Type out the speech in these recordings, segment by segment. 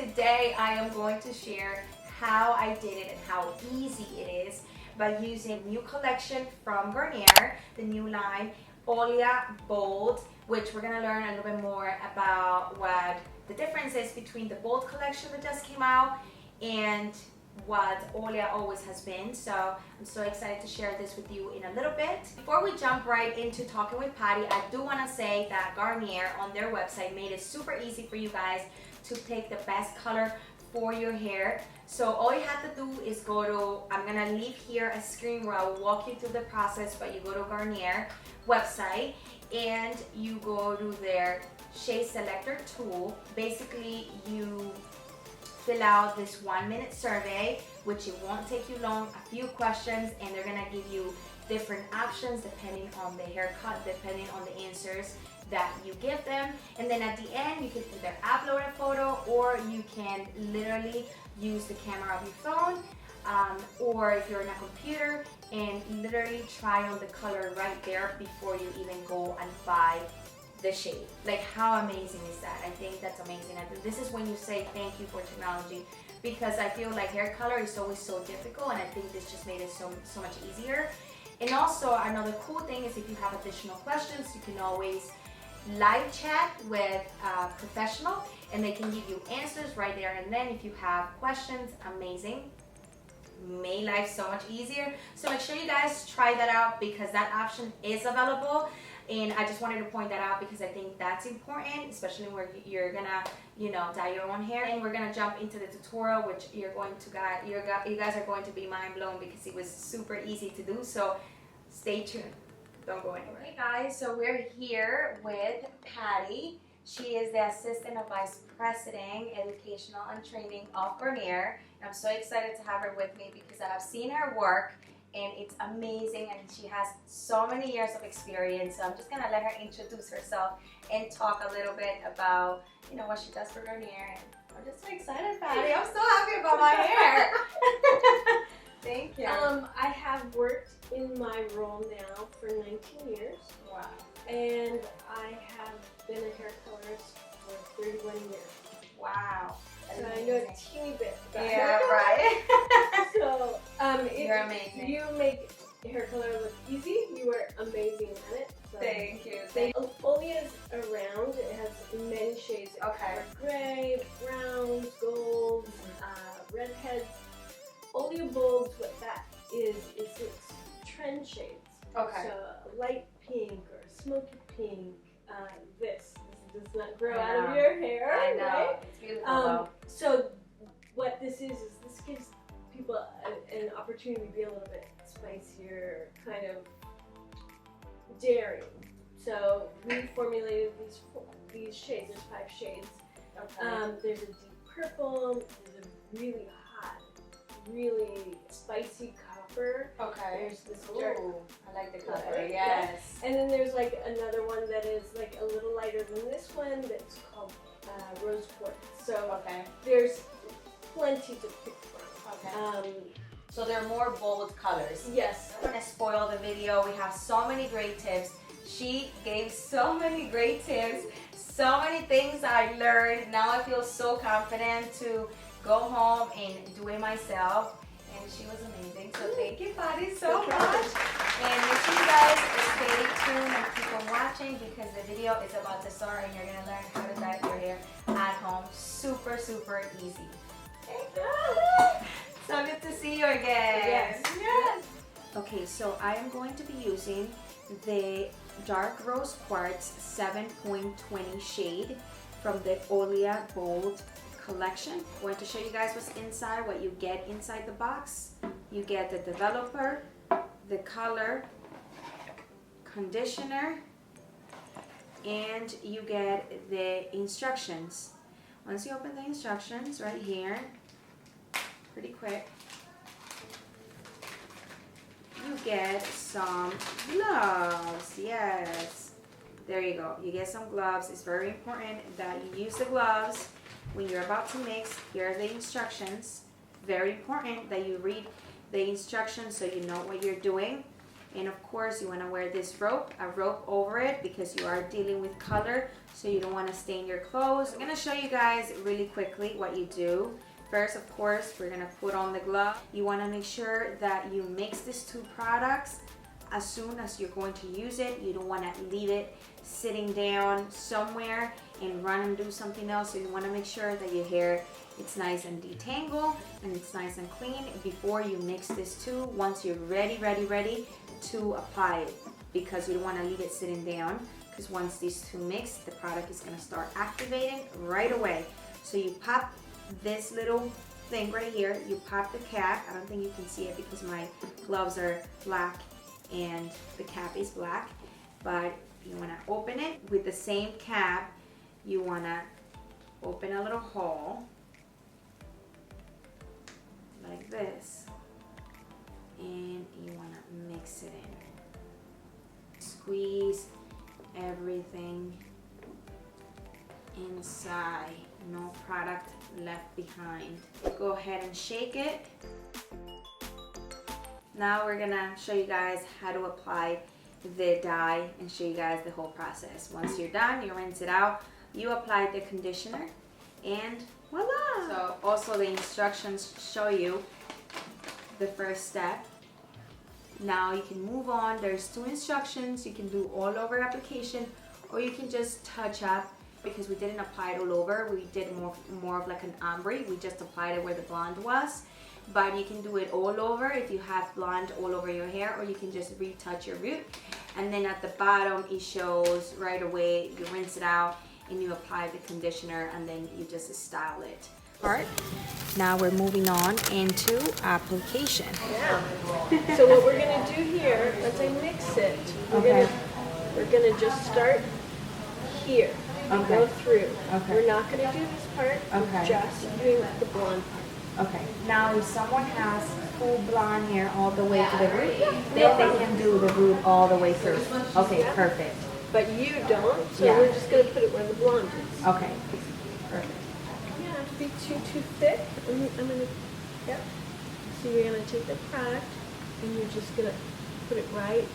today I am going to share how I did it and how easy it is by using new collection from Garnier, the new line Olia Bold, which we're going to learn a little bit more about what the difference is between the Bold collection that just came out and what Olia always has been. So I'm so excited to share this with you in a little bit. Before we jump right into talking with Patti, I do want to say that Garnier on their website made it super easy for you guys to pick the best color for your hair. So all you have to do is go to, I'm gonna leave here a screen where I'll walk you through the process, but you go to Garnier website and you go to their Shade Selector Tool. Basically, you fill out this 1-minute survey, which it won't take you long, a few questions, and they're gonna give you different options depending on the haircut, depending on the answers that you give them. And then at the end, you can either upload a photo or you can literally use the camera of your phone, or if you're in a computer, and literally try on the color right there before you even go and buy the shade. Like, how amazing is that? I think that's amazing. I think this is when you say thank you for technology, because I feel like hair color is always so difficult, and I think this just made it so much easier. And also another cool thing is if you have additional questions, you can always live chat with a professional and they can give you answers right there and then. If you have questions, amazing. Made life so much easier. So make sure you guys try that out because that option is available. And I just wanted to point that out because I think that's important, especially where you're gonna, dye your own hair. And we're gonna jump into the tutorial, which you guys are going to be mind blown because it was super easy to do. So stay tuned. Don't go anywhere. Hey guys, so we're here with Patti. She is the Assistant of Vice President, Educational and Training of Garnier. And I'm so excited to have her with me because I've seen her work and it's amazing, and she has so many years of experience. So I'm just gonna let her introduce herself and talk a little bit about, what she does for Garnier. And I'm just so excited, Patti. I'm so happy about my hair. Thank you. I have worked in my role now for 19 years. Wow. And I have been a hair colorist for 31 years. Wow. So I know a teeny bit about Yeah, hair. right. So you're amazing. You make hair color look easy. You are amazing at it. So Thank you. Olia's around. It has many shades. Okay. Gray, browns, golds, redheads. Olia Bold, what that is it's trend shades. Okay. So light pink or smoky pink. This does not grow out of your hair. I know. Right? It's beautiful. So what this is this gives people an opportunity to be a little bit spicier, kind of daring. So we formulated these shades. There's 5 shades. Okay. There's a deep purple. There's a really hot, really spicy copper. Okay. There's this dark. Ooh, I like the color. Right? Yes. And then there's like another one that is like a little lighter than this one that's called rose quartz. So Okay. there's plenty to pick from. Okay. So they're more bold colors. Yes. I'm gonna spoil the video. We have so many great tips. She gave so many great tips, so many things I learned. Now I feel so confident to go home and do it myself. And she was amazing. So thank you, Patti, so much. And make sure you guys stay tuned and keep on watching because the video is about to start and you're gonna learn how to dye your hair at home. Super, super easy. Thank you. So good to see you again. Yes. Okay, so I am going to be using the Dark Rose Quartz 7.20 shade from the Olia Bold collection. I'm going to show you guys what's inside, what you get inside the box. You get the developer, the color, conditioner, and you get the instructions. Once you open the instructions right here, pretty quick, you get some gloves. Yes, there you go. You get some gloves. It's very important that you use the gloves when you're about to mix. Here are the instructions. Very important that you read the instructions so you know what you're doing. And of course you want to wear this rope, a rope over it, because you are dealing with color, so you don't want to stain your clothes. I'm going to show you guys really quickly what you do. First, of course, we're going to put on the glove. You want to make sure that you mix these two products as soon as you're going to use it. You don't want to leave it sitting down somewhere and run and do something else. So you want to make sure that your hair, it's nice and detangled and it's nice and clean before you mix this two. Once you're ready to apply it, because you don't want to leave it sitting down, because once these two mix, the product is going to start activating right away. So you pop this little thing right here, you pop the cap. I don't think you can see it because my gloves are black and the cap is black, but you want to open it with the same cap. You want to open a little hole like this, and you want to mix it in. Squeeze everything inside, no product left behind. Go ahead and shake it. Now we're gonna show you guys how to apply the dye and show you guys the whole process. Once you're done, you rinse it out, you apply the conditioner, and voila! So also the instructions show you the first step. Now you can move on. There's two instructions. You can do all over application, or you can just touch up, because we didn't apply it all over. We did more of like an ombre. We just applied it where the blonde was. But you can do it all over if you have blonde all over your hair, or you can just retouch your root. And then at the bottom it shows right away, you rinse it out and you apply the conditioner, and then you just style it. Part. Now we're moving on into application. Yeah. So what we're gonna do here, as I mix it, we're gonna just start here and go through. Okay. We're not gonna do this part. We're just doing the blonde part. Okay. Now if someone has full blonde hair all the way to the root, then they can do the root all the way through. Okay, perfect. But you don't, so we're just gonna put it where the blonde is. Okay, perfect. You don't have to be too thick. I'm gonna, yep. So you're gonna take the product and you're just gonna put it right,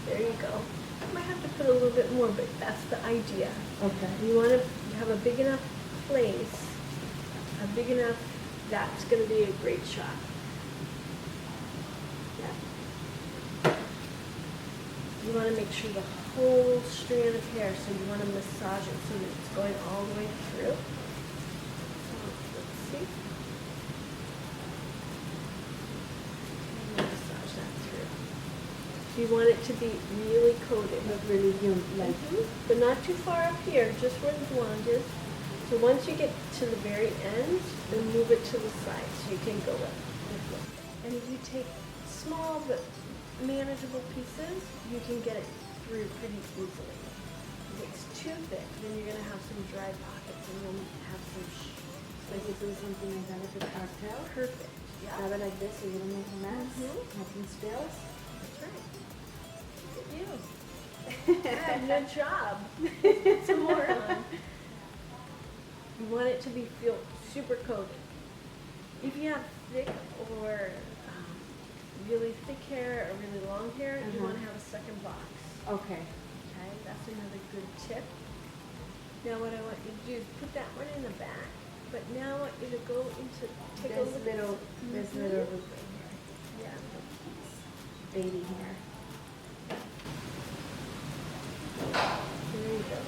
there you go. You might have to put a little bit more, but that's the idea. Okay. You want to have a big enough place, that's going to be a great shot. Yeah. You want to make sure the whole strand of hair, so you want to massage it so that it's going all the way through. So let's see. Massage that through. You want it to be really coated. But really like, but not too far up here, just where the blonde is. So once you get to the very end, then move it to the side so you can go up. And if you take small but manageable pieces, you can get it through pretty easily. If it's too thick, then you're going to have some dry pockets and you'll have some like you do something like that with a cocktail. Perfect. Yeah. Grab it like this so you don't make a mess. Nothing spills. That's right. Look at you. Yeah, good job. It's a moron. You want it to feel super coated. If you have thick or really thick hair or really long hair, you want to have a second box. Okay. Okay, that's another good tip. Now what I want you to do is put that one in the back, but now I want you to go into, take a look little root right here. Yeah. Baby hair. There you go.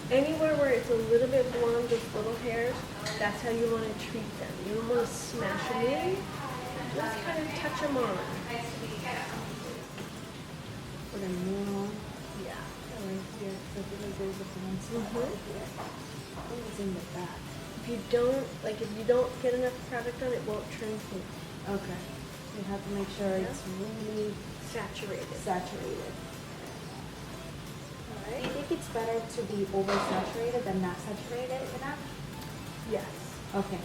Anywhere where it's a little bit blonde with little hairs, that's how you want to treat them. You don't want to smash them in, just kind of touch them on. Put a more. Yeah. Right here, so there's a blonde spot right here. It's in the back. If you don't get enough product on it, won't turn pink. Okay. You have to make sure it's really Saturated. saturated. All Do right. you think it's better to be oversaturated than not saturated enough? Yes. Okay.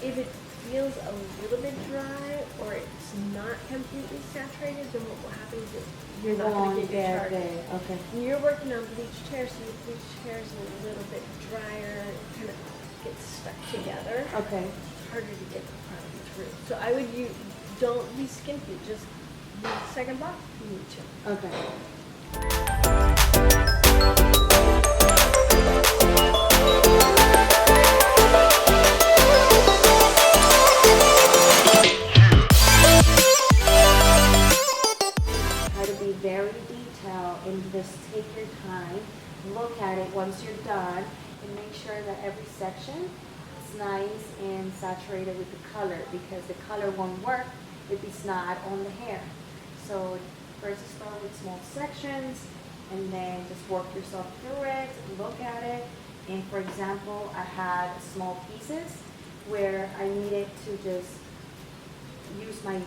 If it feels a little bit dry or it's not completely saturated, then what will happen is you're not going to get your charge. Okay. And you're working on bleached hair, so your bleached hair is a little bit drier, it kind of gets stuck together. Okay. It's harder to get the product through. So I would don't be skimpy, just Second box? Me too. Okay. Try to be very detailed and just take your time, look at it once you're done, and make sure that every section is nice and saturated with the color, because the color won't work if it's not on the hair. So first you start with small sections and then just work yourself through it, look at it. And for example, I had small pieces where I needed to just use my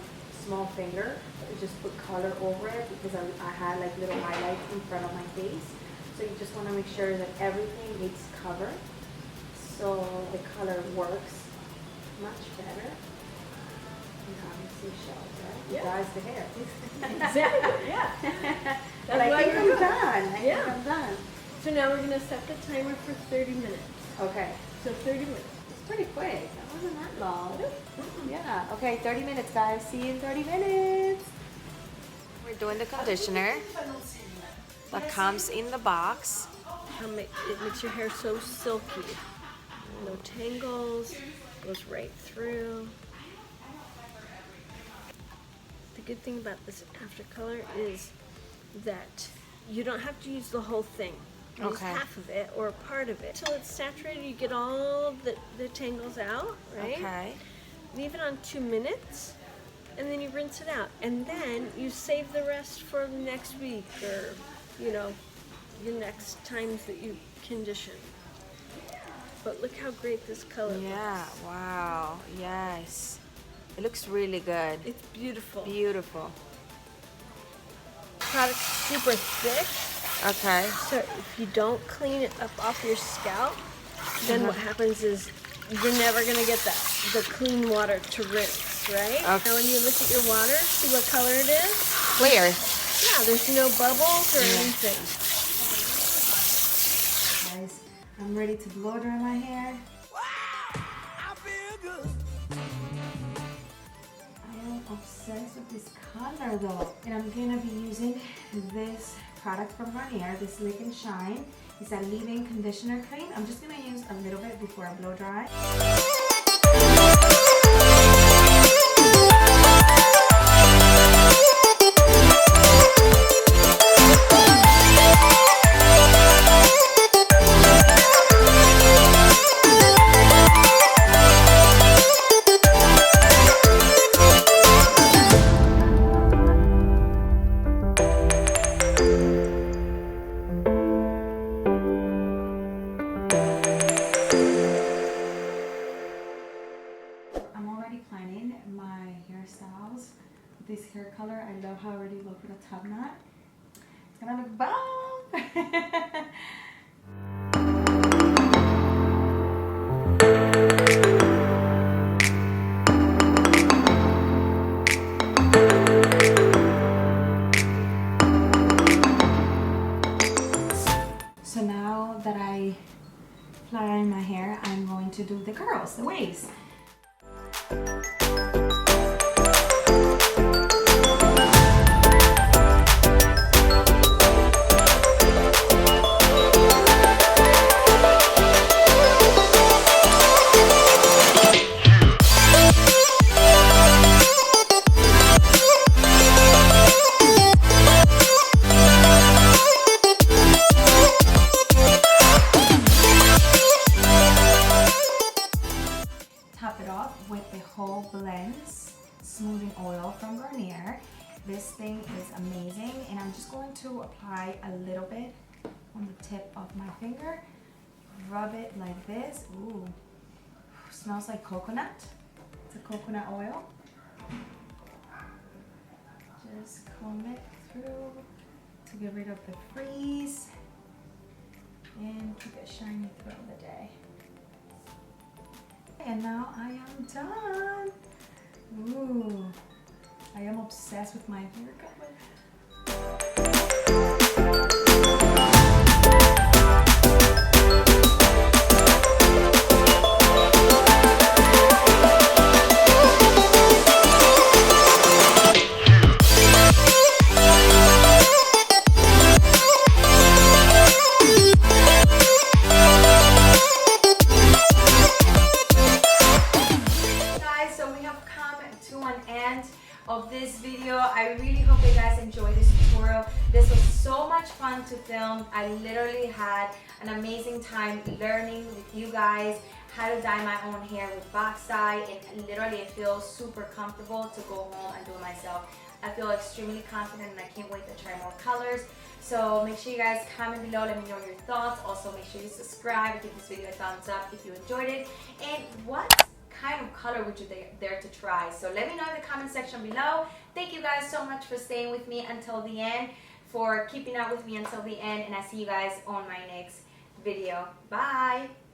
small finger to just put color over it, because I had like little highlights in front of my face. So you just want to make sure that everything is covered so the color works much better. And obviously shows, right? It Yeah. dyes the hair. Exactly, yeah. But I why think we're I'm done. I Yeah. think I'm done. So now we're gonna set the timer for 30 minutes. Okay. So 30 minutes. It's pretty quick. That wasn't that long. Yeah. Okay, 30 minutes, guys. See you in 30 minutes. We're doing the conditioner that comes in the box. It makes your hair so silky. No tangles, goes right through. The good thing about this after color is that you don't have to use the whole thing. Use Okay. half of it or a part of it. Till it's saturated, you get all the tangles out, right? Okay. Leave it on 2 minutes, and then you rinse it out. And then you save the rest for the next week, or, you know, your next times that you condition. But look how great this color Yeah. looks. Wow. Yes. It looks really good. It's beautiful. Beautiful. Product's super thick, Okay. so if you don't clean it up off your scalp, then what happens is you're never gonna get the clean water to rinse, right? Okay. Now when you look at your water, see what color it is? Clear. Yeah, there's no bubbles or anything. Guys, I'm ready to blow dry my hair. I am obsessed with this color though. And I'm gonna be using this product from Garnier, this Lick and Shine. It's a leave-in conditioner cream. I'm just gonna use a little bit before I blow dry. I'm already planning my hairstyles. This hair color, I love how I already look with a top knot. It's gonna look bomb! So now that I plan my hair, I'm going to do the curls, the waves. Top it off with the Whole Blends Smoothing Oil from Garnier. This thing is amazing, and I'm just going to apply a little bit on the tip of my finger. Rub it like this. Ooh, smells like coconut. It's a coconut oil. Just comb it through to get rid of the frizz and keep it shiny throughout the day. And now I am done. Ooh, I am obsessed with my hair color. to an end of this video. I really hope you guys enjoyed this tutorial. This was so much fun to film. I literally had an amazing time learning with you guys how to dye my own hair with box dye, and literally it feels super comfortable to go home and do it myself. I feel extremely confident and I can't wait to try more colors. So make sure you guys comment below, let me know your thoughts. Also make sure you subscribe, give this video a thumbs up if you enjoyed it. And what kind of color would you dare to try? So let me know in the comment section below. Thank you guys so much for staying with me until the end, for keeping up with me until the end, and I see you guys on my next video. Bye!